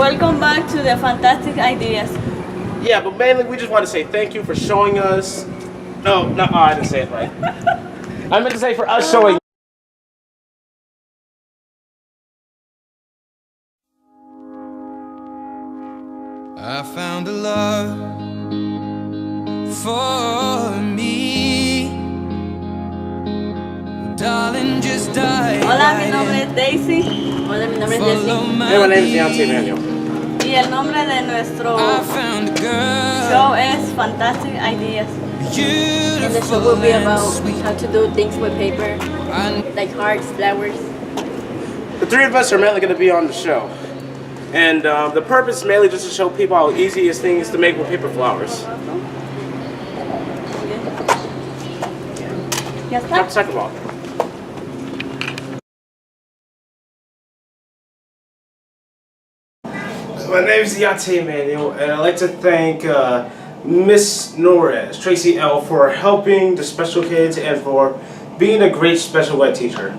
Welcome back to the fantastic ideas. Yeah, but mainly we just want to say thank you for showing us. No, I didn't say it right. I meant to say for us showing. I found a love for me. Darling, just dive. Hola, mi nombre es Daisy. Hola, mi nombre es Jessie. Hey, my name is ideas.Demanuel. Y el nombre de nuestro I found a girl. show es Fantastic Ideas. And the show will be about how to do things with paper, like hearts, flowers. The three of us are mainly going to be on the show. And the purpose is mainly just to show people how easy this thing is to make with paper flowers. ¿Ya está? Second of all. My name is ideas.Manuel, and I'd like to thank Miss Norez, Tracy L, for helping the special kids and for being a great special ed teacher.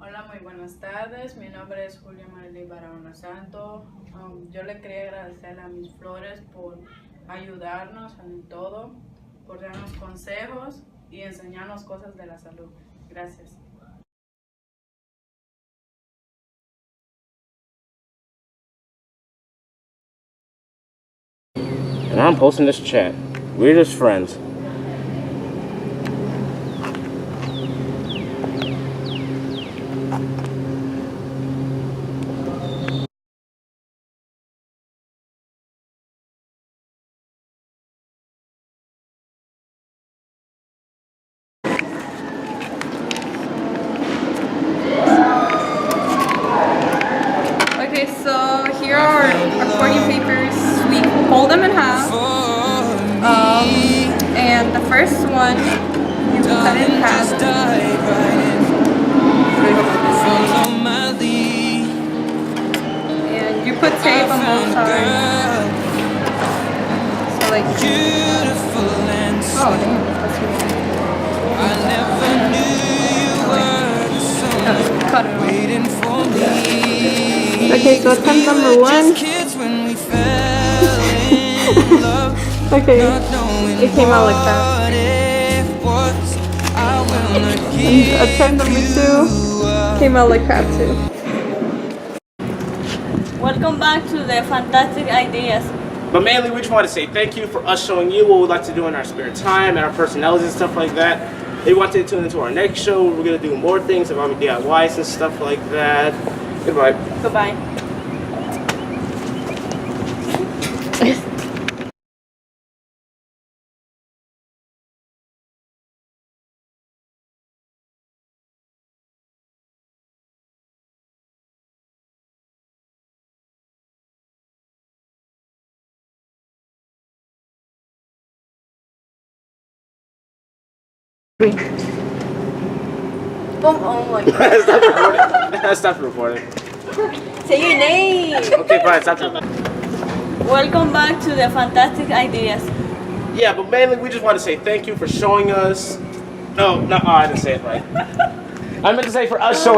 Hola, muy buenas tardes. Mi nombre es Julia Marilyn Barahona Santo. Yo le quería agradecer a mis flores por ayudarnos en todo, por darnos consejos y enseñarnos cosas de la salud. Gracias. And I'm posting this chat. We're just friends. Okay, so here are our accordion papers. We fold them in half. And the first one, you cut it in half. And you put tape on both sides. So like, oh damn, that's really cut it off. Okay, so attempt number 1. Okay, it came out like that. Attempt number 2 came out like crap too. Welcome back to the fantastic ideas. But mainly we just want to say thank you for us showing you what we like to do in our spare time and our personalities and stuff like that. If you want to tune into our next show, we're going to do more things about DIYs and stuff like that. Goodbye. Goodbye. Oh my God. Stop recording. Stop recording. Say your name. Okay, fine. Stop recording. Welcome back to the fantastic ideas. Yeah, but mainly we just want to say thank you for showing us. No, I didn't say it right. I meant to say for us showing.